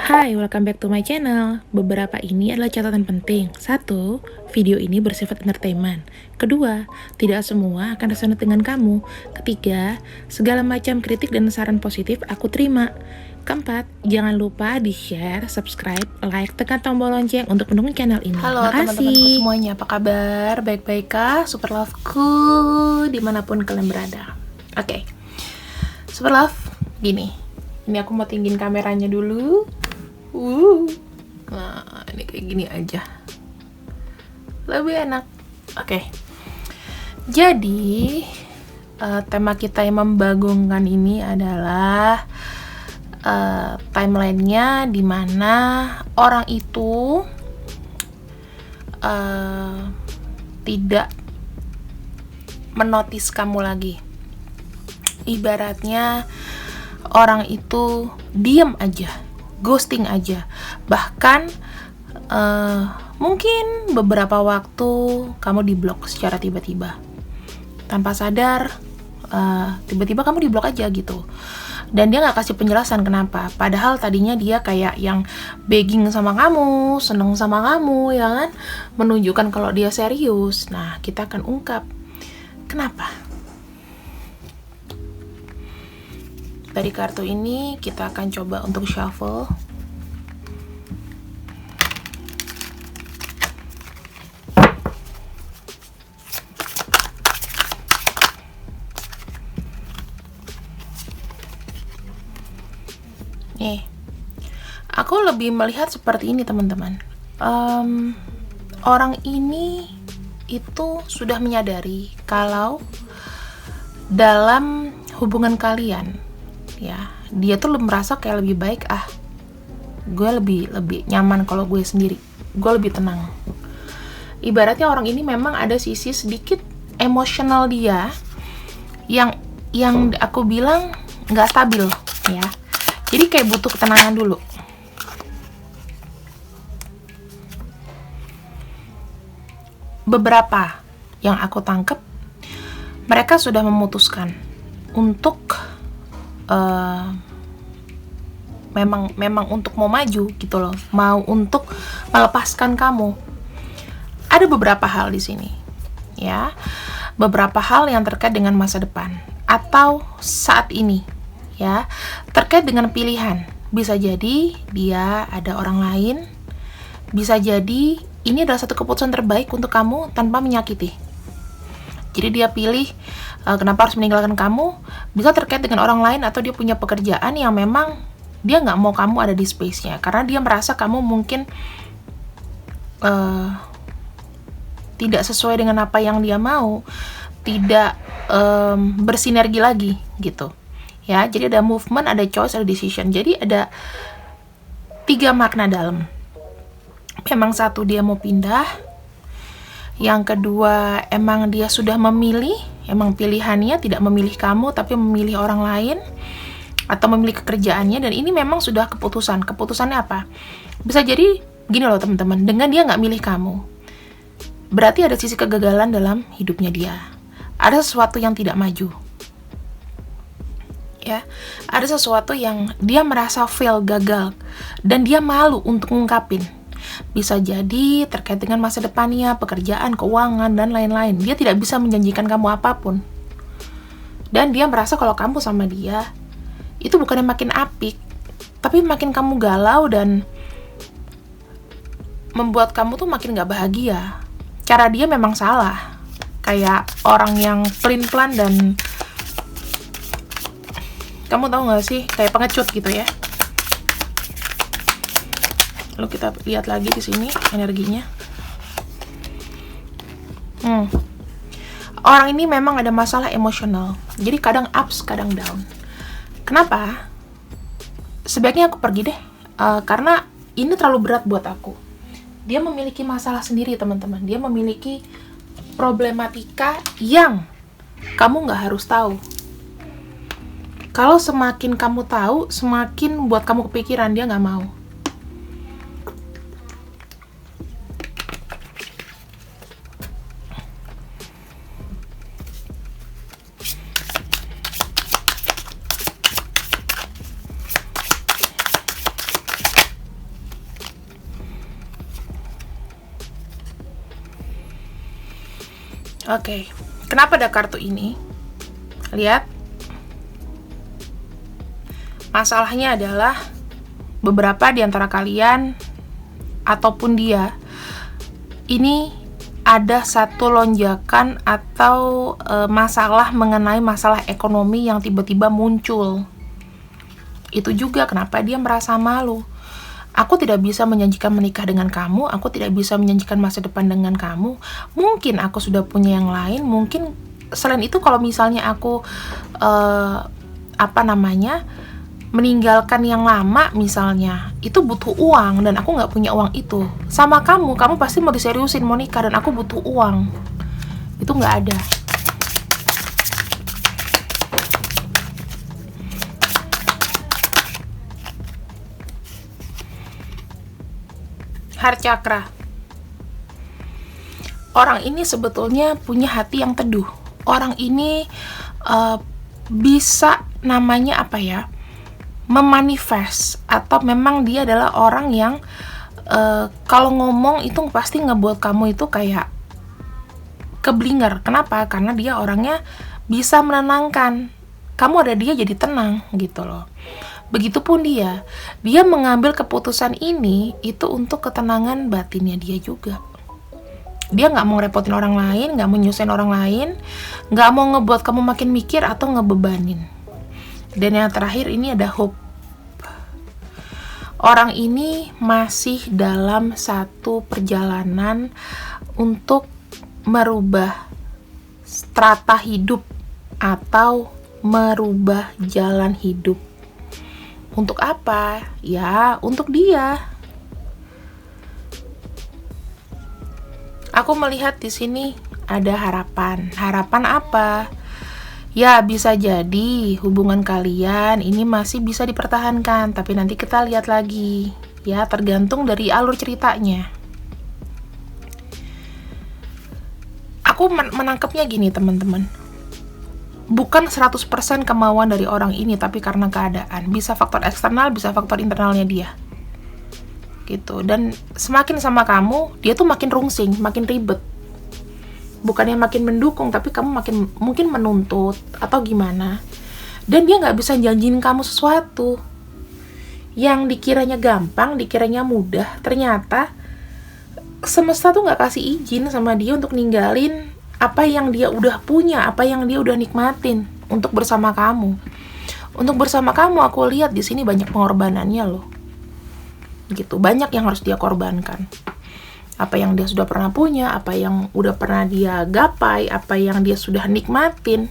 Hai, welcome back to my channel. Beberapa ini adalah catatan penting. Satu, video ini bersifat entertainment. Kedua, tidak semua akan resonate dengan kamu. Ketiga, segala macam kritik dan saran positif aku terima. Keempat, jangan lupa di-share, subscribe, like, tekan tombol lonceng untuk mendukung channel ini. Halo teman-temanku semuanya, apa kabar? Baik-baik kah? Super Loveku dimanapun kalian berada. Oke, Super Love, gini. Ini aku mau tinggiin kameranya dulu. Nah, ini kayak gini aja. Lebih enak. Oke. Jadi, tema kita yang membagongkan ini adalah timelinenya di mana orang itu tidak menotis kamu lagi. Ibaratnya orang itu diem aja, ghosting aja. Bahkan mungkin beberapa waktu kamu diblok secara tiba-tiba, tanpa sadar. Tiba-tiba kamu diblok aja gitu, dan dia nggak kasih penjelasan kenapa, padahal tadinya dia kayak yang begging sama kamu, seneng sama kamu, ya kan, menunjukkan kalau dia serius. Nah, kita akan ungkap kenapa. Dari kartu ini kita akan coba untuk shuffle. Nih, aku lebih melihat seperti ini teman-teman. Orang ini itu sudah menyadari kalau dalam hubungan kalian, ya, dia tuh merasa kayak lebih baik, gue lebih nyaman kalau gue sendiri, gue lebih tenang. Ibaratnya orang ini memang ada sisi sedikit emosional dia yang aku bilang nggak stabil, ya. Jadi kayak butuh ketenangan dulu. Beberapa yang aku tangkep, mereka sudah memutuskan untuk memang untuk mau maju gitu loh, mau untuk melepaskan kamu. Ada beberapa hal di sini, ya, beberapa hal yang terkait dengan masa depan atau saat ini, ya, terkait dengan pilihan. Bisa jadi dia ada orang lain, bisa jadi ini adalah satu keputusan terbaik untuk kamu tanpa menyakiti. Jadi dia pilih kenapa harus meninggalkan kamu, bisa terkait dengan orang lain, atau dia punya pekerjaan yang memang dia nggak mau kamu ada di space-nya, karena dia merasa kamu mungkin tidak sesuai dengan apa yang dia mau, tidak bersinergi lagi gitu, ya. Jadi ada movement, ada choice, ada decision. Jadi ada 3 makna dalam. Memang satu, dia mau pindah. Yang kedua, emang dia sudah memilih, emang pilihannya tidak memilih kamu tapi memilih orang lain atau memilih pekerjaannya, dan ini memang sudah keputusan. Keputusannya apa? Bisa jadi gini loh teman-teman, dengan dia nggak milih kamu, berarti ada sisi kegagalan dalam hidupnya dia. Ada sesuatu yang tidak maju, ya. Ada sesuatu yang dia merasa fail, gagal, dan dia malu untuk ngungkapin. Bisa jadi terkait dengan masa depannya, pekerjaan, keuangan, dan lain-lain. Dia tidak bisa menjanjikan kamu apapun. Dan dia merasa kalau kamu sama dia itu bukannya makin apik, tapi makin kamu galau dan membuat kamu tuh makin gak bahagia. Cara dia memang salah, kayak orang yang pelin-pelan dan kamu tahu gak sih, kayak pengecut gitu ya. Lalu kita lihat lagi di sini energinya. Orang ini memang ada masalah emosional. Jadi kadang ups, kadang down. Kenapa? Sebaiknya aku pergi deh, karena ini terlalu berat buat aku. Dia memiliki masalah sendiri teman-teman. Dia memiliki problematika yang kamu nggak harus tahu. Kalau semakin kamu tahu, semakin buat kamu kepikiran, dia nggak mau. Oke, kenapa ada kartu ini? Lihat, masalahnya adalah beberapa di antara kalian ataupun dia ini ada satu lonjakan atau masalah mengenai masalah ekonomi yang tiba-tiba muncul. Itu juga kenapa dia merasa malu. Aku tidak bisa menjanjikan menikah dengan kamu, aku tidak bisa menjanjikan masa depan dengan kamu. Mungkin aku sudah punya yang lain, mungkin selain itu kalau misalnya aku meninggalkan yang lama misalnya, itu butuh uang dan aku nggak punya uang itu. Sama kamu pasti mau diseriusin, mau nikah, dan aku butuh uang. Itu nggak ada. Heart chakra. Orang ini sebetulnya punya hati yang teduh. Orang ini bisa memanifest, atau memang dia adalah orang yang kalau ngomong itu pasti ngebuat kamu itu kayak keblinger. Kenapa? Karena dia orangnya bisa menenangkan. Kamu ada dia jadi tenang gitu loh. Begitupun dia mengambil keputusan ini itu untuk ketenangan batinnya dia juga. Dia nggak mau repotin orang lain, nggak mau nyusahin orang lain, nggak mau ngebuat kamu makin mikir atau ngebebanin. Dan yang terakhir ini ada hope. Orang ini masih dalam satu perjalanan untuk merubah strata hidup atau merubah jalan hidup. Untuk apa? Ya, untuk dia. Aku melihat di sini ada harapan. Harapan apa? Ya, bisa jadi hubungan kalian ini masih bisa dipertahankan, tapi nanti kita lihat lagi. Ya, tergantung dari alur ceritanya. Aku menangkapnya gini, teman-teman. Bukan 100% kemauan dari orang ini, tapi karena keadaan. Bisa faktor eksternal, bisa faktor internalnya dia. Gitu. Dan semakin sama kamu, dia tuh makin rungsing, makin ribet. Bukannya makin mendukung, tapi kamu makin mungkin menuntut atau gimana. Dan dia nggak bisa janjiin kamu sesuatu yang dikiranya gampang, dikiranya mudah. Ternyata semesta tuh nggak kasih izin sama dia untuk ninggalin apa yang dia udah punya, apa yang dia udah nikmatin untuk bersama kamu. Untuk bersama kamu, aku lihat di sini banyak pengorbanannya loh. Gitu, banyak yang harus dia korbankan. Apa yang dia sudah pernah punya, apa yang udah pernah dia gapai, apa yang dia sudah nikmatin.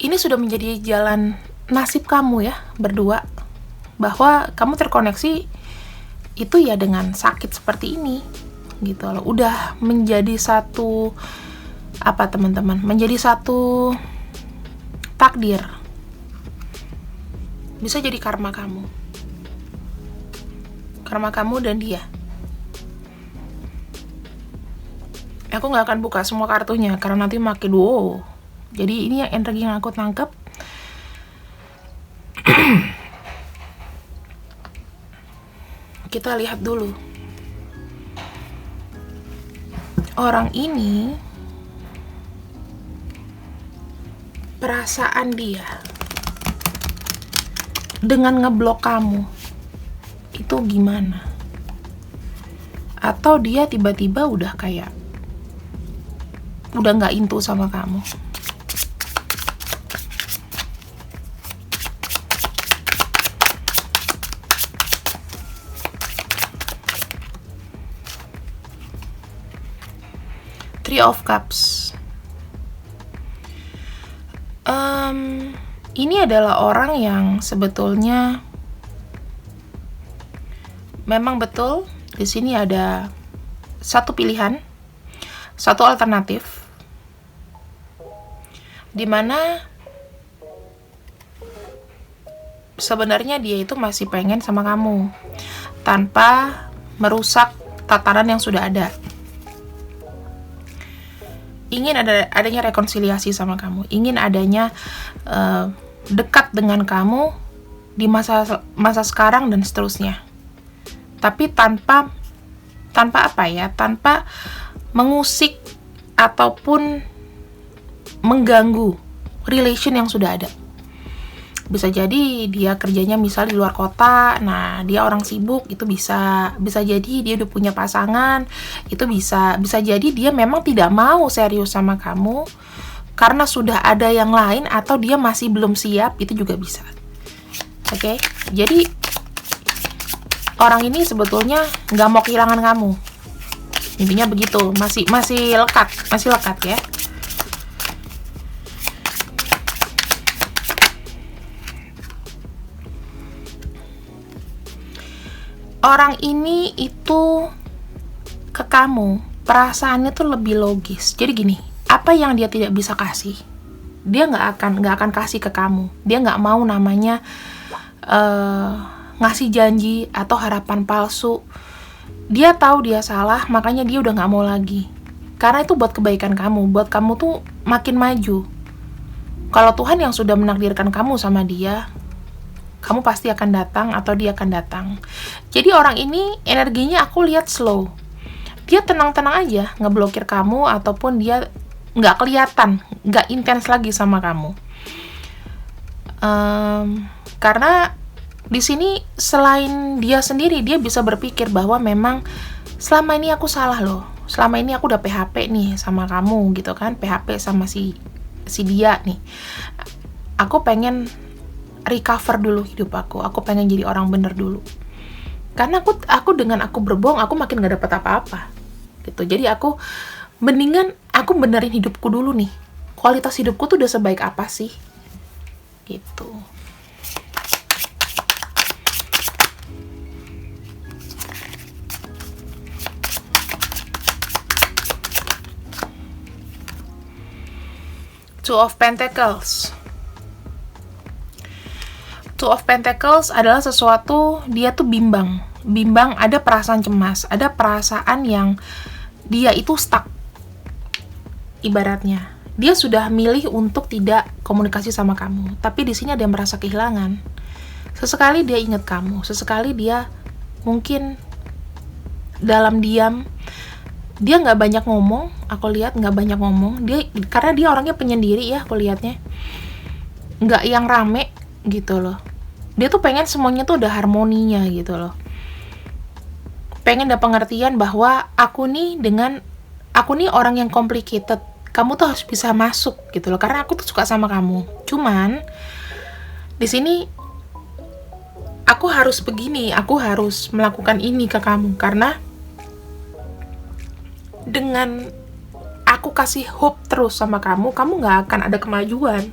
Ini sudah menjadi jalan nasib kamu ya, berdua. Bahwa kamu terkoneksi itu ya dengan sakit seperti ini. Gitu loh. Udah menjadi satu teman-teman? Menjadi satu takdir. Bisa jadi karma kamu. Karma kamu dan dia. Aku nggak akan buka semua kartunya karena nanti makin wow. Jadi ini yang energi yang aku tangkap. Kita lihat dulu. Orang ini, perasaan dia dengan ngeblok kamu itu gimana? Atau dia tiba-tiba udah nggak into sama kamu? Three of Cups. Ini adalah orang yang sebetulnya memang betul di sini ada satu pilihan, satu alternatif, di mana sebenarnya dia itu masih pengen sama kamu tanpa merusak tataran yang sudah ada. Ingin adanya rekonsiliasi sama kamu, ingin adanya dekat dengan kamu di masa sekarang dan seterusnya. Tapi tanpa tanpa apa ya, tanpa mengusik ataupun mengganggu relation yang sudah ada. Bisa jadi dia kerjanya misal di luar kota, nah dia orang sibuk, itu bisa jadi dia udah punya pasangan, itu bisa jadi dia memang tidak mau serius sama kamu karena sudah ada yang lain, atau dia masih belum siap, itu juga bisa. Oke? Jadi orang ini sebetulnya nggak mau kehilangan kamu, intinya begitu, masih lekat ya. Orang ini itu ke kamu, perasaannya tuh lebih logis. Jadi gini, apa yang dia tidak bisa kasih, dia nggak akan kasih ke kamu. Dia nggak mau namanya ngasih janji atau harapan palsu. Dia tahu dia salah, makanya dia udah nggak mau lagi. Karena itu buat kebaikan kamu, buat kamu tuh makin maju. Kalau Tuhan yang sudah menakdirkan kamu sama dia, kamu pasti akan datang atau dia akan datang. Jadi orang ini energinya aku lihat slow. Dia tenang-tenang aja ngeblokir kamu, ataupun dia nggak kelihatan, nggak intens lagi sama kamu. Karena di sini selain dia sendiri, dia bisa berpikir bahwa memang selama ini aku salah loh. Selama ini aku udah PHP nih sama kamu gitu kan, PHP sama si dia nih. Aku pengen recover dulu hidup aku pengen jadi orang bener dulu. Karena aku dengan aku berbohong, aku makin gak dapet apa-apa gitu. Jadi aku mendingan aku benerin hidupku dulu nih. Kualitas hidupku tuh udah sebaik apa sih gitu. Two of Pentacles. Two of Pentacles adalah sesuatu, dia tuh bimbang, ada perasaan cemas, ada perasaan yang dia itu stuck. Ibaratnya, dia sudah milih untuk tidak komunikasi sama kamu, tapi di sini ada yang merasa kehilangan. Sesekali dia ingat kamu, sesekali dia mungkin dalam diam, dia nggak banyak ngomong, aku lihat nggak banyak ngomong, karena dia orangnya penyendiri ya, aku lihatnya, nggak yang rame gitu loh. Dia tuh pengen semuanya tuh ada harmoninya gitu loh. Pengen ada pengertian bahwa aku nih orang yang complicated. Kamu tuh harus bisa masuk gitu loh, karena aku tuh suka sama kamu. Cuman di sini aku harus begini, aku harus melakukan ini ke kamu karena dengan aku kasih hope terus sama kamu nggak akan ada kemajuan.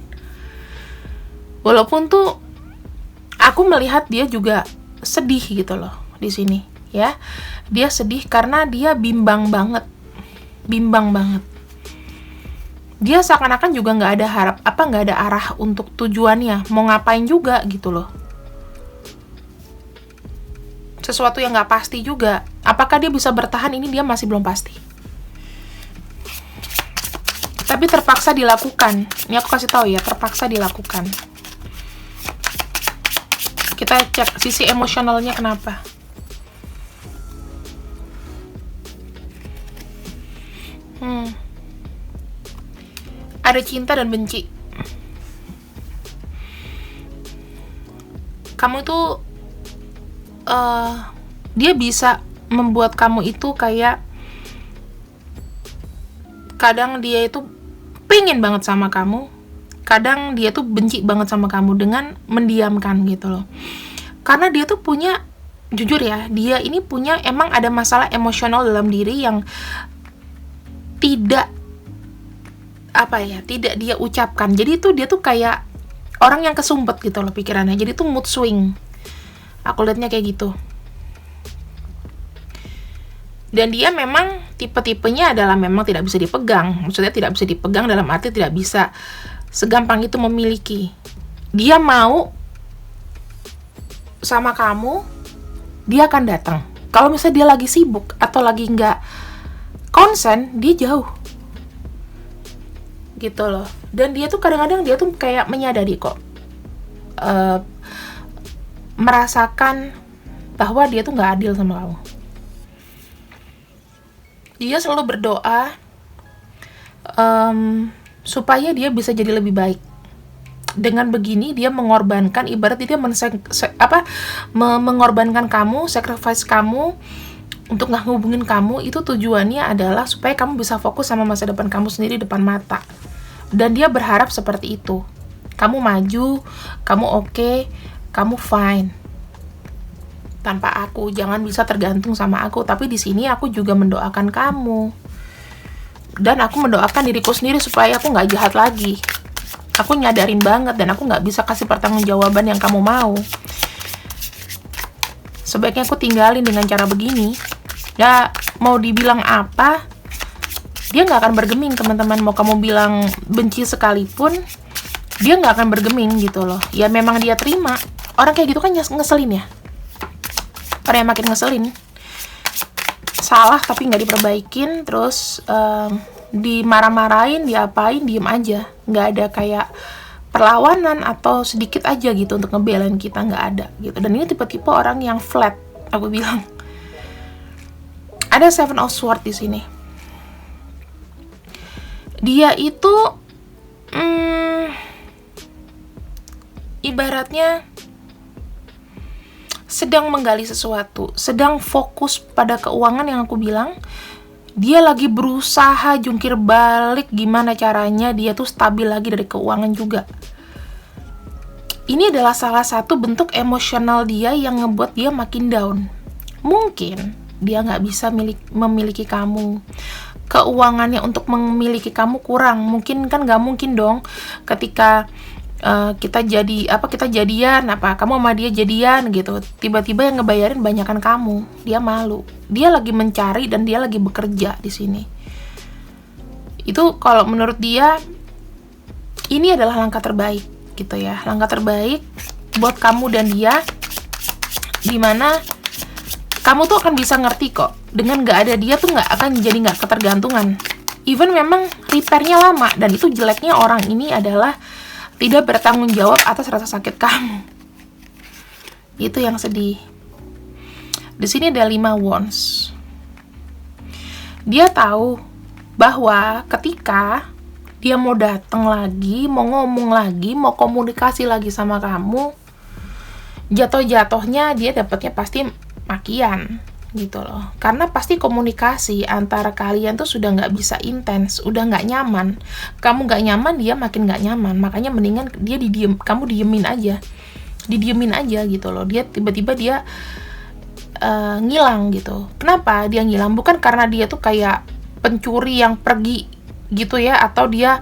Walaupun tuh aku melihat dia juga sedih gitu loh di sini ya. Dia sedih karena dia bimbang banget. Dia seakan-akan juga nggak ada arah untuk tujuannya, mau ngapain juga gitu loh. Sesuatu yang nggak pasti juga. Apakah dia bisa bertahan, ini dia masih belum pasti. Tapi terpaksa dilakukan. Ini aku kasih tahu ya, terpaksa dilakukan. Kita cek sisi emosionalnya kenapa. Ada cinta dan benci. Kamu tuh dia bisa membuat kamu itu kayak, kadang dia itu pengen banget sama kamu, kadang dia tuh benci banget sama kamu dengan mendiamkan gitu loh. Karena dia tuh punya, jujur ya, dia ini punya emang ada masalah emosional dalam diri yang tidak dia ucapkan. Jadi tuh dia tuh kayak orang yang kesumpet gitu loh pikirannya. Jadi tuh mood swing. Aku liatnya kayak gitu. Dan dia memang tipe-tipenya adalah memang tidak bisa dipegang. Maksudnya tidak bisa dipegang dalam arti tidak bisa segampang itu memiliki. Dia mau sama kamu, dia akan datang. Kalau misalnya dia lagi sibuk atau lagi nggak konsen, dia jauh gitu loh. Dan dia tuh kadang-kadang dia tuh kayak menyadari kok, merasakan bahwa dia tuh nggak adil sama kamu. Dia selalu berdoa supaya dia bisa jadi lebih baik. Dengan begini dia mengorbankan, ibarat dia mengorbankan kamu, sacrifice kamu untuk nggak ngehubungin kamu. Itu tujuannya adalah supaya kamu bisa fokus sama masa depan kamu sendiri depan mata. Dan dia berharap seperti itu. Kamu maju, kamu oke, kamu fine. Tanpa aku, jangan bisa tergantung sama aku. Tapi di sini aku juga mendoakan kamu. Dan aku mendoakan diriku sendiri supaya aku nggak jahat lagi. Aku nyadarin banget dan aku nggak bisa kasih pertanggungjawaban yang kamu mau. Sebaiknya aku tinggalin dengan cara begini. Ya, mau dibilang apa, dia nggak akan bergeming, teman-teman. Mau kamu bilang benci sekalipun, dia nggak akan bergeming gitu loh. Ya memang dia terima. Orang kayak gitu kan ngeselin ya. Orang yang makin ngeselin. Salah tapi nggak diperbaikin, terus dimarah-marahin, diapain, diem aja. Nggak ada kayak perlawanan atau sedikit aja gitu untuk ngebelain kita, nggak ada gitu. Dan ini tipe-tipe orang yang flat, aku bilang. Ada Seven of Swords di sini. Dia itu ibaratnya sedang menggali sesuatu, sedang fokus pada keuangan yang aku bilang. Dia lagi berusaha jungkir balik gimana caranya dia tuh stabil lagi dari keuangan juga. Ini adalah salah satu bentuk emosional dia yang ngebuat dia makin down. Mungkin dia nggak bisa memiliki kamu. Keuangannya untuk memiliki kamu kurang. Mungkin kan nggak mungkin dong ketika kita jadian, kamu sama dia jadian gitu, tiba-tiba yang ngebayarin banyakan kamu. Dia malu. Dia lagi mencari dan dia lagi bekerja di sini. Itu kalau menurut dia ini adalah langkah terbaik gitu ya. Langkah terbaik buat kamu dan dia, dimana kamu tuh akan bisa ngerti kok, dengan gak ada dia tuh gak akan jadi gak ketergantungan. Even memang repairnya lama, dan itu jeleknya orang ini adalah tidak bertanggung jawab atas rasa sakit kamu. Itu yang sedih. Di sini ada 5 wands. Dia tahu bahwa ketika dia mau datang lagi, mau ngomong lagi, mau komunikasi lagi sama kamu, jatuh-jatuhnya dia dapatnya pasti makian gitu loh. Karena pasti komunikasi antara kalian tuh sudah nggak bisa intens, udah nggak nyaman. Kamu nggak nyaman, dia makin nggak nyaman. Makanya mendingan dia kamu didiemin aja gitu loh. Dia tiba-tiba dia ngilang gitu. Kenapa dia ngilang? Bukan karena dia tuh kayak pencuri yang pergi gitu ya, atau dia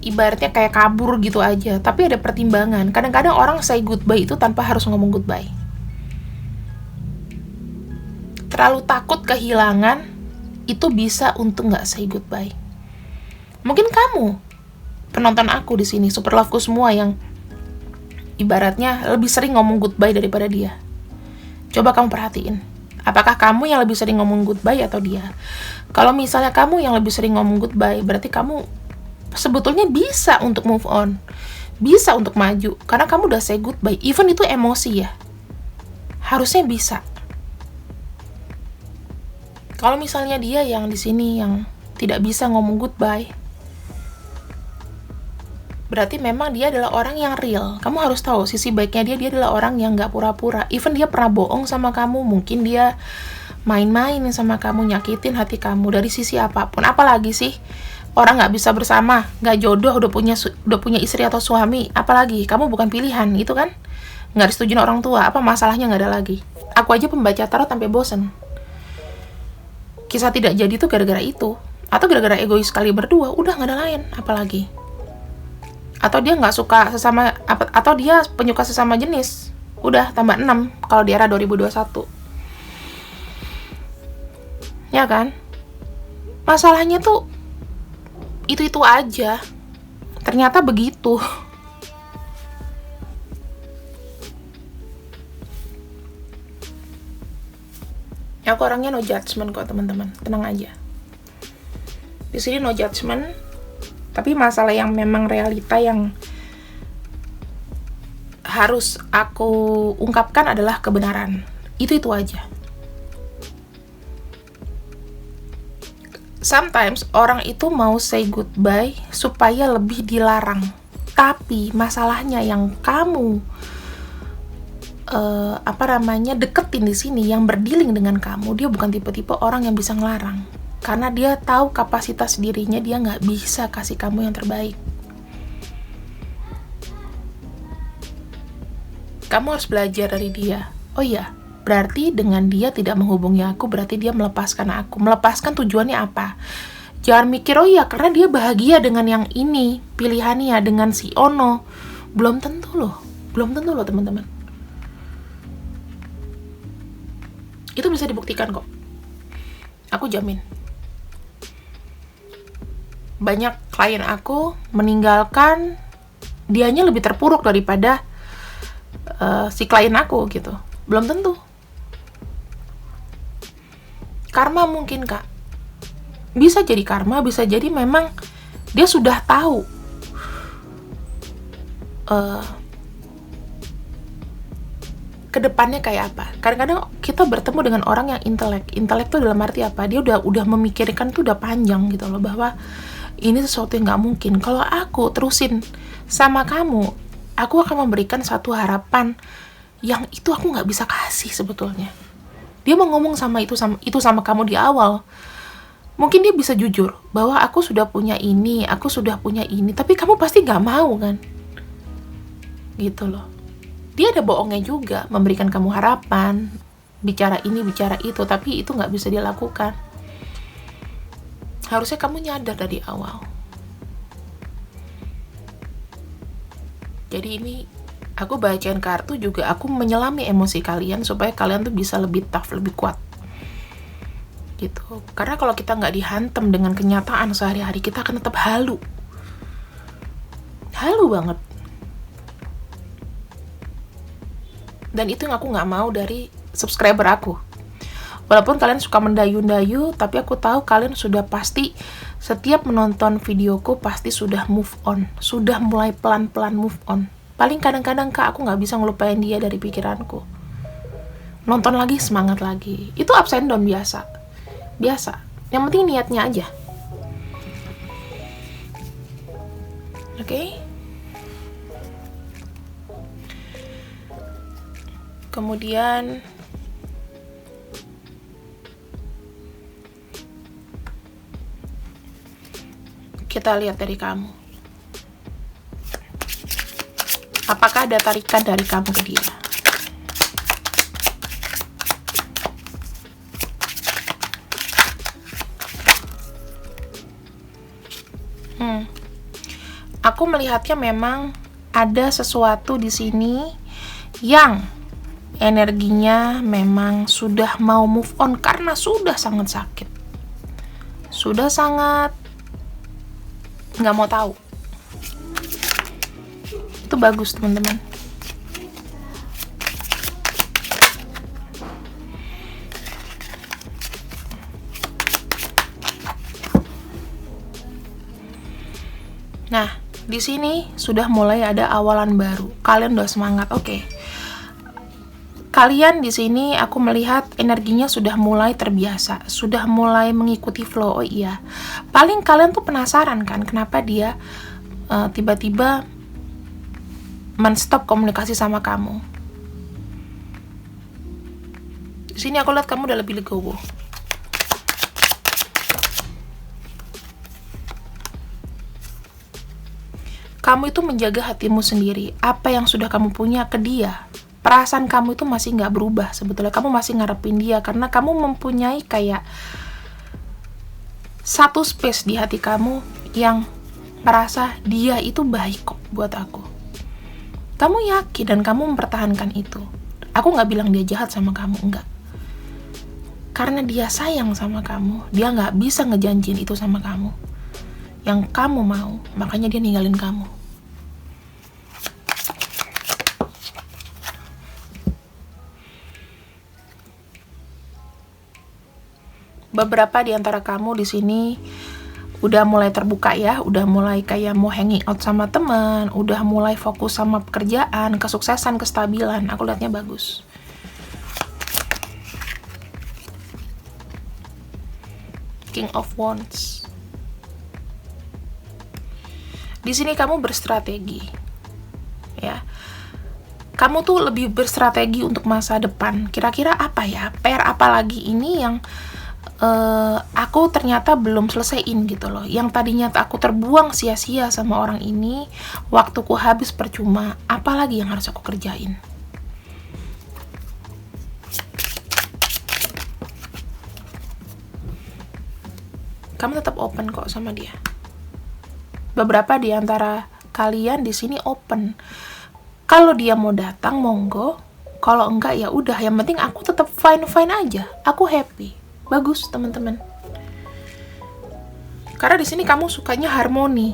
ibaratnya kayak kabur gitu aja. Tapi ada pertimbangan. Kadang-kadang orang say goodbye itu tanpa harus ngomong goodbye. Terlalu takut kehilangan itu bisa untuk nggak say goodbye. Mungkin kamu, penonton aku di sini, super loveku semua, yang ibaratnya lebih sering ngomong goodbye daripada dia. Coba kamu perhatiin. Apakah kamu yang lebih sering ngomong goodbye atau dia? Kalau misalnya kamu yang lebih sering ngomong goodbye, berarti kamu sebetulnya bisa untuk move on, bisa untuk maju, karena kamu udah say goodbye. Even itu emosi ya, harusnya bisa. Kalau misalnya dia yang di sini yang tidak bisa ngomong goodbye, berarti memang dia adalah orang yang real. Kamu harus tahu sisi baiknya dia adalah orang yang nggak pura-pura. Even dia pernah bohong sama kamu, mungkin dia main-main sama kamu, nyakitin hati kamu dari sisi apapun. Apalagi sih orang nggak bisa bersama, nggak jodoh, udah punya istri atau suami, apalagi kamu bukan pilihan, itu kan nggak disetujuin orang tua, apa masalahnya nggak ada lagi. Aku aja pembaca tarot sampai bosen. Kisah tidak jadi tuh gara-gara itu, atau gara-gara egois sekali berdua, udah nggak ada lain, apalagi. Atau dia nggak suka sesama, atau dia penyuka sesama jenis, udah tambah 6 kalau di era 2021, ya kan? Masalahnya tuh itu aja. Ternyata begitu. Aku orangnya no judgment kok, teman-teman. Tenang aja. Di sini no judgment. Tapi masalah yang memang realita yang harus aku ungkapkan adalah kebenaran. Itu aja. sometimes orang itu mau say goodbye supaya lebih dilarang. Tapi masalahnya yang kamu deketin di sini, yang berdealing dengan kamu, dia bukan tipe-tipe orang yang bisa ngelarang. Karena dia tahu kapasitas dirinya, dia nggak bisa kasih kamu yang terbaik. Kamu harus belajar dari dia. Oh iya, berarti dengan dia tidak menghubungi aku, berarti dia melepaskan aku. Melepaskan tujuannya apa? Jangan mikir, oh iya karena dia bahagia dengan yang ini, pilihannya dengan si Ono. Belum tentu loh teman-teman. Itu bisa dibuktikan kok. Aku jamin. Banyak klien aku meninggalkan dianya lebih terpuruk daripada si klien aku gitu. Belum tentu. Karma mungkin, Kak. Bisa jadi karma, bisa jadi memang dia sudah tahu kedepannya kayak apa. Kadang-kadang kita bertemu dengan orang yang intelek itu dalam arti apa, dia udah memikirkan tuh udah panjang gitu loh, bahwa ini sesuatu yang nggak mungkin. Kalau aku terusin sama kamu, aku akan memberikan satu harapan yang itu aku nggak bisa kasih sebetulnya. Dia mau ngomong sama kamu di awal, mungkin dia bisa jujur bahwa aku sudah punya ini, tapi kamu pasti nggak mau kan, gitu loh. Dia ada bohongnya juga, memberikan kamu harapan, bicara ini, bicara itu, tapi itu nggak bisa dia lakukan. Harusnya kamu nyadar dari awal. Jadi ini, aku bacain kartu juga, aku menyelami emosi kalian, supaya kalian tuh bisa lebih tough, lebih kuat. Gitu. Karena kalau kita nggak dihantam dengan kenyataan sehari-hari, kita akan tetap halu banget. Dan itu yang aku nggak mau dari subscriber aku. Walaupun kalian suka mendayu-dayu, tapi aku tahu kalian sudah pasti setiap menonton videoku pasti sudah move on, sudah mulai pelan-pelan move on. Paling kadang-kadang, Kak, aku nggak bisa ngelupain dia dari pikiranku. Nonton lagi, semangat lagi. Itu ups and down biasa. Yang penting niatnya aja. Oke? Kemudian kita lihat dari kamu. Apakah ada tarikan dari kamu ke dia? Aku melihatnya memang ada sesuatu di sini yang energinya memang sudah mau move on karena sudah sangat sakit. Sudah sangat nggak mau tahu. Itu bagus, teman-teman. Nah, di sini sudah mulai ada awalan baru. Kalian udah semangat, oke. Kalian di sini aku melihat energinya sudah mulai terbiasa, sudah mulai mengikuti flow. Oh iya, paling kalian tuh penasaran kan kenapa dia tiba-tiba men-stop komunikasi sama kamu. Di sini aku lihat kamu udah lebih legowo. Kamu itu menjaga hatimu sendiri. Apa yang sudah kamu punya ke dia, perasaan kamu itu masih nggak berubah sebetulnya. Kamu masih ngarepin dia karena kamu mempunyai kayak satu space di hati kamu yang merasa dia itu baik kok buat aku. Kamu yakin dan kamu mempertahankan itu. Aku nggak bilang dia jahat sama kamu, enggak. Karena dia sayang sama kamu, dia nggak bisa ngejanjiin itu sama kamu. Yang kamu mau, makanya dia ninggalin kamu. Beberapa di antara kamu di sini udah mulai terbuka ya, udah mulai kayak mau hanging out sama teman, udah mulai fokus sama pekerjaan, kesuksesan, kestabilan. Aku lihatnya bagus. King of Wands. Di sini kamu berstrategi, ya. Kamu tuh lebih berstrategi untuk masa depan. Kira-kira apa ya? PR apa lagi ini yang aku ternyata belum selesaiin gitu loh. Yang tadinya aku terbuang sia-sia sama orang ini, waktuku habis percuma. Apa lagi yang harus aku kerjain? Kamu tetap open kok sama dia. Beberapa di antara kalian di sini open. Kalau dia mau datang, monggo. Kalau enggak, ya udah. Yang penting aku tetap fine-fine aja. Aku happy. Bagus, teman-teman. Karena di sini kamu sukanya harmoni.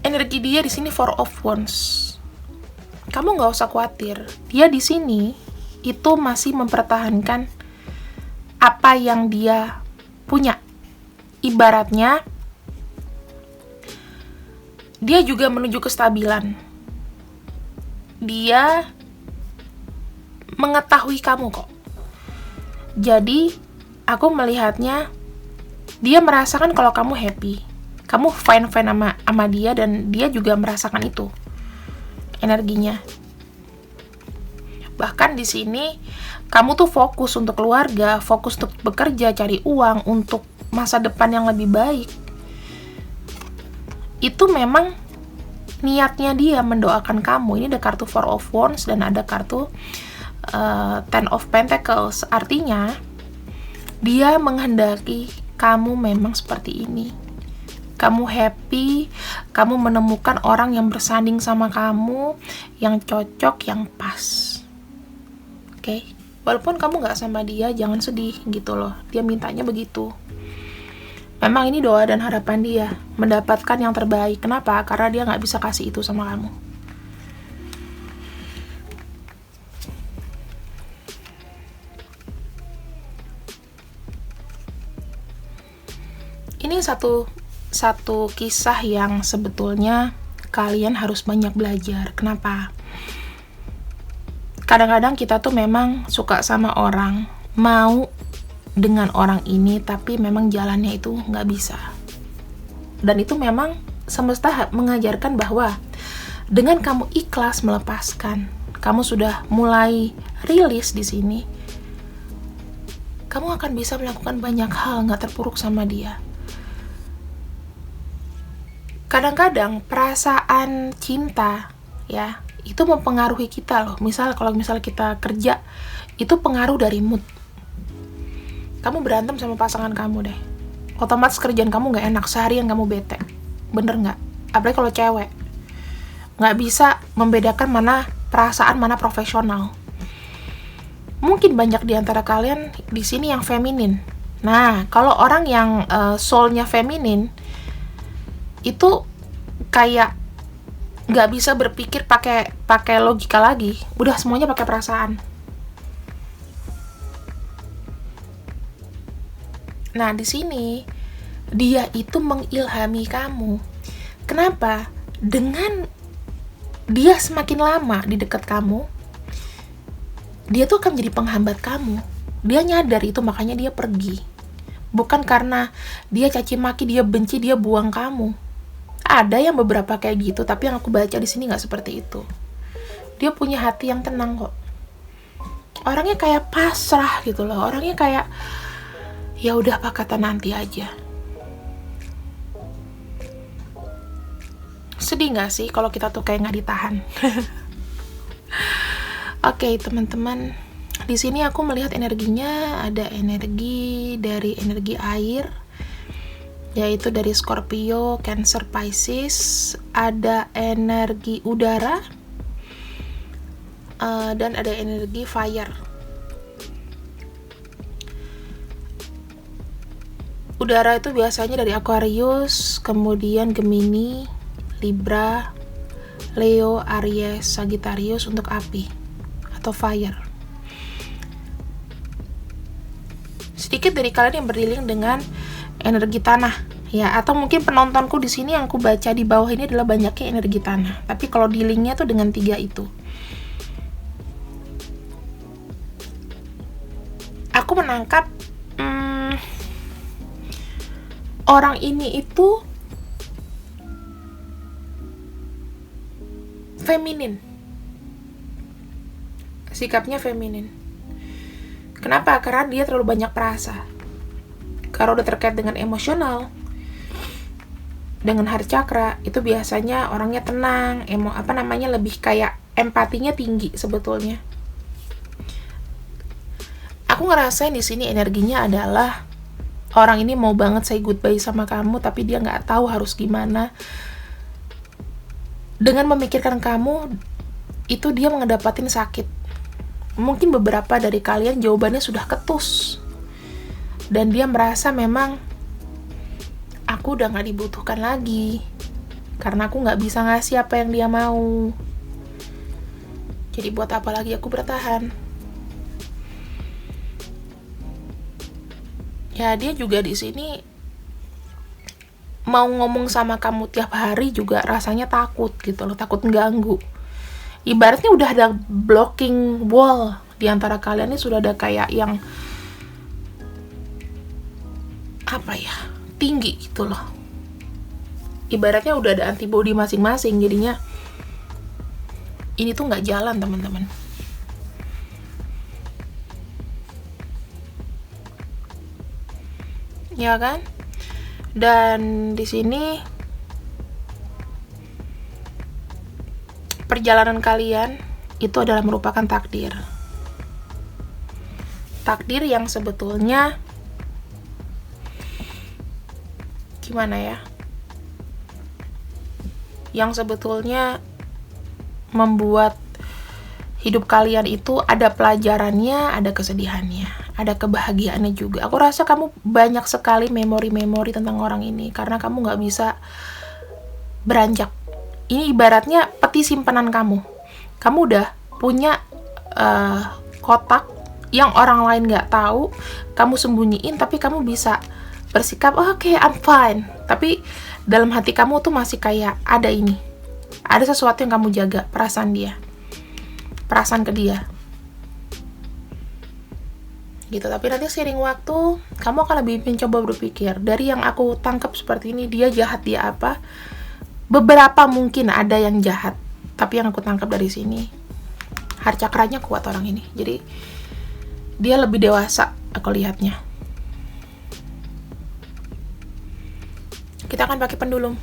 Energi dia di sini Four of Wands. Kamu nggak usah khawatir. Dia di sini itu masih mempertahankan apa yang dia punya. Ibaratnya, dia juga menuju kestabilan. Dia mengetahui kamu kok. Jadi, aku melihatnya, dia merasakan kalau kamu happy. Kamu fine-fine sama dia, dan dia juga merasakan itu. Energinya. Bahkan di sini, kamu tuh fokus untuk keluarga, fokus untuk bekerja, cari uang, untuk masa depan yang lebih baik. Itu memang niatnya dia mendoakan kamu. Ini ada kartu Four of Wands dan ada kartu Ten of Pentacles. Artinya, dia menghendaki kamu memang seperti ini. Kamu happy, kamu menemukan orang yang bersanding sama kamu, yang cocok, yang pas. Oke? Walaupun kamu gak sama dia, jangan sedih gitu loh. Dia mintanya begitu. Memang ini doa dan harapan dia mendapatkan yang terbaik. Kenapa? Karena dia nggak bisa kasih itu sama kamu. Ini satu kisah yang sebetulnya kalian harus banyak belajar. Kenapa? Kadang-kadang kita tuh memang suka sama orang, mau dengan orang ini, tapi memang jalannya itu nggak bisa. Dan itu memang semesta mengajarkan bahwa dengan kamu ikhlas melepaskan, kamu sudah mulai rilis di sini, kamu akan bisa melakukan banyak hal, nggak terpuruk sama dia. Kadang-kadang perasaan cinta, ya, itu mempengaruhi kita loh. Kalau misal kita kerja, itu pengaruh dari mood. Kamu berantem sama pasangan kamu deh, otomatis kerjaan kamu gak enak, seharian kamu bete. Bener gak? Apalagi kalau cewek, gak bisa membedakan mana perasaan, mana profesional. Mungkin banyak di antara kalian di sini yang feminin. Nah, kalau orang yang soulnya feminin, itu kayak gak bisa berpikir pakai logika lagi, udah semuanya pakai perasaan. Nah, di sini dia itu mengilhami kamu. Kenapa? Dengan dia semakin lama di dekat kamu, dia tuh akan menjadi penghambat kamu. Dia nyadar itu, makanya dia pergi. Bukan karena dia caci maki, dia benci, dia buang kamu. Ada yang beberapa kayak gitu, tapi yang aku baca di sini nggak seperti itu. Dia punya hati yang tenang kok. Orangnya kayak pasrah gitu loh. Orangnya kayak, ya udah apa kata nanti aja. Sedih nggak sih kalau kita tuh kayak nggak ditahan? Oke, teman-teman, di sini aku melihat energinya ada energi dari energi air, yaitu dari Scorpio, Cancer, Pisces. Ada energi udara, dan ada energi fire. Udara itu biasanya dari Aquarius, kemudian Gemini, Libra, Leo, Aries, Sagittarius untuk api atau fire. Sedikit dari kalian yang berdealing dengan energi tanah, ya, atau mungkin penontonku di sini yang aku baca di bawah ini adalah banyaknya energi tanah. Tapi kalau dealingnya tuh dengan 3 itu. Aku menangkap orang ini itu feminin. Sikapnya feminin. Kenapa? Karena dia terlalu banyak perasa. Kalau udah terkait dengan emosional, dengan heart chakra, itu biasanya orangnya tenang, lebih kayak empatinya tinggi sebetulnya. Aku ngerasain di sini energinya adalah orang ini mau banget say goodbye sama kamu, tapi dia nggak tahu harus gimana. Dengan memikirkan kamu, itu dia ngedapatin sakit. Mungkin beberapa dari kalian jawabannya sudah ketus. Dan dia merasa memang, aku udah gak dibutuhkan lagi. Karena aku gak bisa ngasih apa yang dia mau. Jadi buat apa lagi aku bertahan? Ya dia juga di sini mau ngomong sama kamu tiap hari juga rasanya takut gitu loh, takut ganggu. Ibaratnya udah ada blocking wall di antara kalian, ini sudah ada kayak yang tinggi gitu loh. Ibaratnya udah ada antibody masing-masing, jadinya ini tuh nggak jalan, teman-teman. Ya kan? Dan di sini perjalanan kalian itu adalah merupakan takdir. Takdir yang sebetulnya gimana ya? Yang sebetulnya membuat hidup kalian itu ada pelajarannya, ada kesedihannya, ada kebahagiaannya juga. Aku rasa kamu banyak sekali memori-memori tentang orang ini karena kamu nggak bisa beranjak. Ini ibaratnya peti simpanan kamu. Kamu udah punya kotak yang orang lain nggak tahu, kamu sembunyiin, tapi kamu bisa bersikap, oke, I'm fine. Tapi dalam hati kamu tuh masih kayak ada ini. Ada sesuatu yang kamu jaga, perasaan dia. Perasaan ke dia. Gitu, tapi nanti seiring waktu, kamu akan lebih mencoba berpikir. Dari yang aku tangkap seperti ini, dia jahat, dia apa? Beberapa mungkin ada yang jahat, tapi yang aku tangkap dari sini, heart chakranya kuat orang ini. Jadi dia lebih dewasa aku lihatnya. Kita akan pakai pendulum.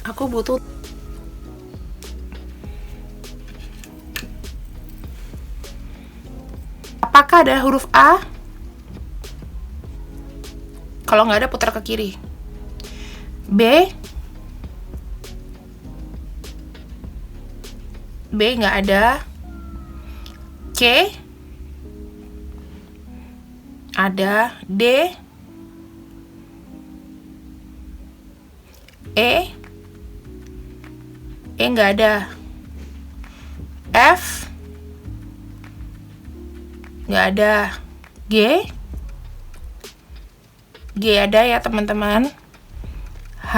Aku butuh apakah ada huruf A? Kalau nggak ada, putar ke kiri. B nggak ada. C ada. D, E nggak ada. F nggak ada. G ada ya teman-teman. H,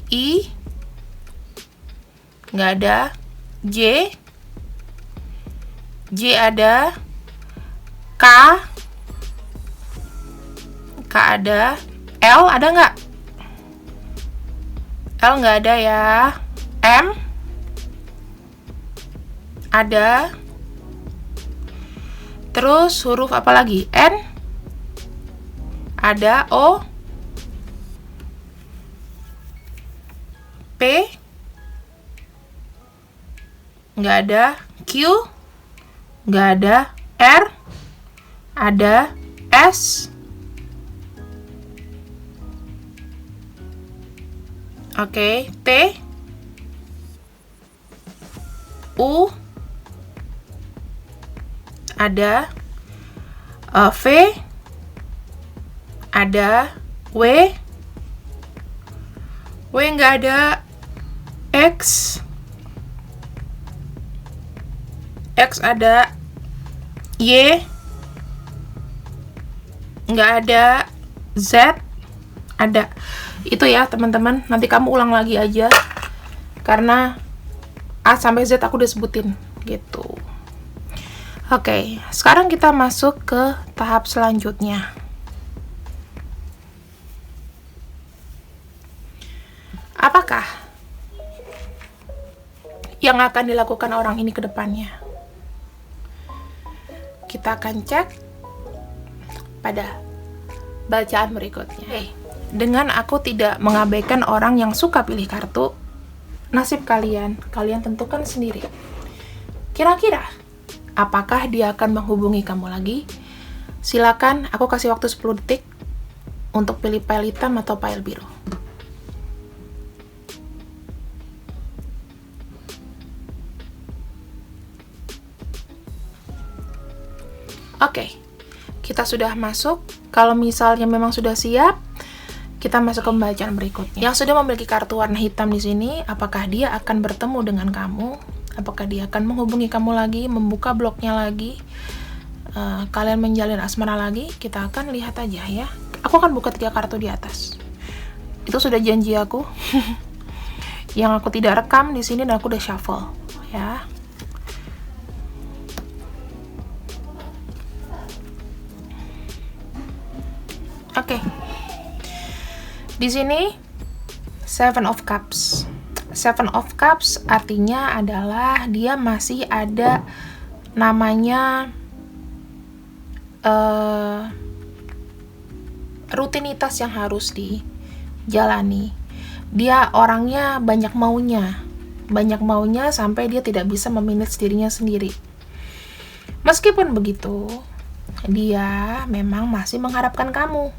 I nggak ada. J ada. K ada. L ada nggak? L nggak ada ya. M ada. Terus huruf apa lagi? N ada. O, P nggak ada. Q nggak ada. R ada. S oke. T, U ada. V ada. W nggak ada. X ada. Y nggak ada. Z ada. Itu ya teman-teman, nanti kamu ulang lagi aja karena A sampai Z aku udah sebutin gitu. Oke, sekarang kita masuk ke tahap selanjutnya. Apakah yang akan dilakukan orang ini ke depannya? Kita akan cek pada bacaan berikutnya. Dengan aku tidak mengabaikan orang yang suka pilih kartu, nasib kalian tentukan sendiri. Kira-kira, apakah dia akan menghubungi kamu lagi? Silakan, aku kasih waktu 10 detik untuk pilih pile hitam atau pile biru. Oke, kita sudah masuk. Kalau misalnya memang sudah siap, kita masuk ke pembacaan berikutnya. Yang sudah memiliki kartu warna hitam di sini, apakah dia akan bertemu dengan kamu? Apakah dia akan menghubungi kamu lagi, membuka blognya lagi? Kalian menjalin asmara lagi? Kita akan lihat aja ya. Aku akan buka 3 kartu di atas. Itu sudah janji aku. Yang aku tidak rekam di sini dan aku udah shuffle ya. Oke. Di sini Seven of Cups. Seven of Cups artinya adalah dia masih ada namanya rutinitas yang harus dijalani. Dia orangnya banyak maunya sampai dia tidak bisa memanage dirinya sendiri. Meskipun begitu, dia memang masih mengharapkan kamu.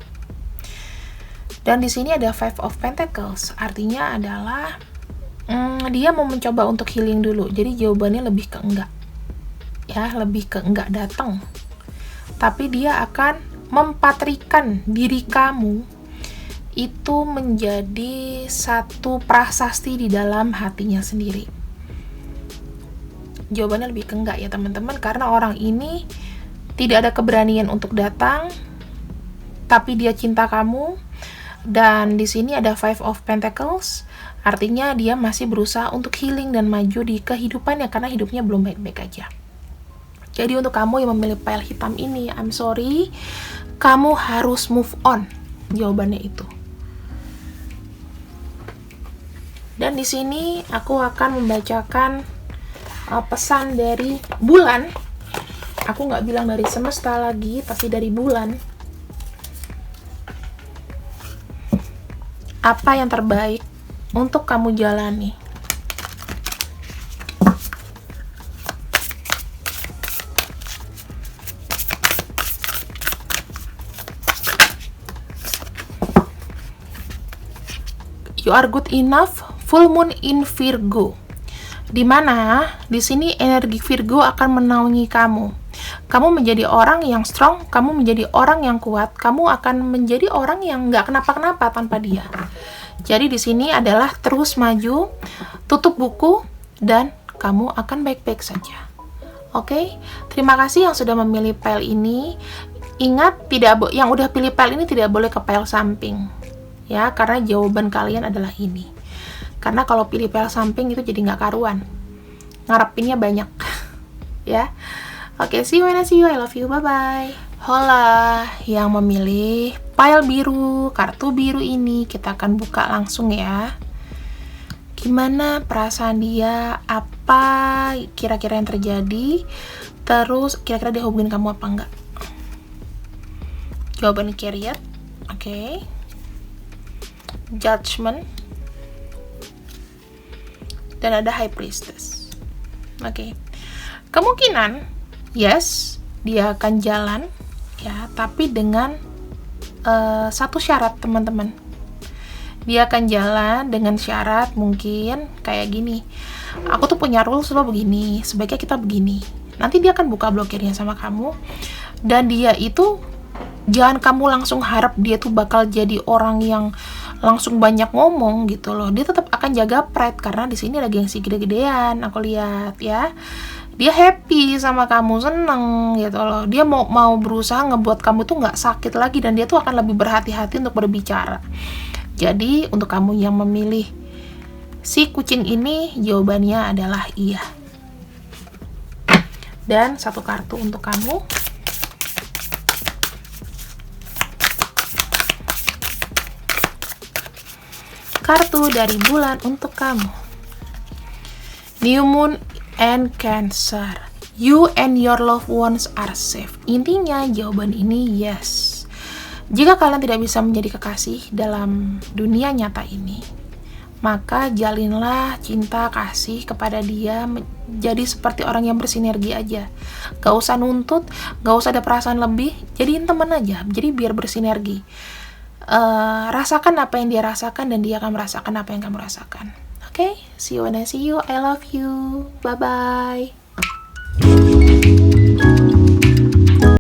Dan di sini ada Five of Pentacles, artinya adalah dia mau mencoba untuk healing dulu. Jadi jawabannya lebih ke enggak, ya, lebih ke enggak datang. Tapi dia akan mempatrikan diri kamu itu menjadi satu prasasti di dalam hatinya sendiri. Jawabannya lebih ke enggak ya teman-teman, karena orang ini tidak ada keberanian untuk datang, tapi dia cinta kamu. Dan di sini ada Five of Pentacles, artinya dia masih berusaha untuk healing dan maju di kehidupannya karena hidupnya belum baik-baik aja. Jadi untuk kamu yang memilih pile hitam ini, I'm sorry, kamu harus move on. Jawabannya itu. Dan di sini aku akan membacakan pesan dari bulan. Aku nggak bilang dari semesta lagi, tapi dari bulan. Apa yang terbaik untuk kamu jalani? You are good enough, full moon in Virgo. Dimana di sini energi Virgo akan menaungi kamu. Kamu menjadi orang yang strong, kamu menjadi orang yang kuat, kamu akan menjadi orang yang nggak kenapa-kenapa tanpa dia. Jadi di sini adalah terus maju, tutup buku, dan kamu akan baik-baik saja. Oke, terima kasih yang sudah memilih pile ini. Ingat, yang udah pilih pile ini tidak boleh ke pile samping, ya, karena jawaban kalian adalah ini. Karena kalau pilih pile samping itu jadi nggak karuan, ngarepinnya banyak, ya. Oke, see you when I see you. I love you. Bye-bye. Hola, yang memilih pile biru, kartu biru ini kita akan buka langsung ya. Gimana perasaan dia? Apa kira-kira yang terjadi? Terus kira-kira dia hubungin kamu apa enggak? Jawabannya Chariot. Oke. Judgment. Dan ada High Priestess. Oke. Kemungkinan yes, dia akan jalan ya, tapi dengan satu syarat teman-teman. Dia akan jalan dengan syarat mungkin kayak gini. Aku tuh punya rules lo begini, sebaiknya kita begini. Nanti dia akan buka blokirnya sama kamu. Dan dia itu jangan kamu langsung harap dia tuh bakal jadi orang yang langsung banyak ngomong gitu loh. Dia tetap akan jaga pride karena di sini ada gengsi gede-gedean. Aku lihat ya. Dia happy sama kamu, seneng gitu loh. Dia mau berusaha ngebuat kamu tuh nggak sakit lagi dan dia tuh akan lebih berhati-hati untuk berbicara. Jadi untuk kamu yang memilih Si kucing ini jawabannya adalah iya. Dan satu kartu untuk kamu. Kartu dari bulan untuk kamu. New Moon and Cancer. You and your loved ones are safe. Intinya jawaban ini yes. Jika kalian tidak bisa menjadi kekasih dalam dunia nyata ini, maka jalinlah cinta kasih kepada dia menjadi seperti orang yang bersinergi aja. Gak usah nuntut, gak usah ada perasaan lebih, jadiin teman aja, jadi biar bersinergi. Rasakan apa yang dia rasakan dan dia akan merasakan apa yang kamu rasakan. Okay? See you when I see you. I love you. Bye-bye.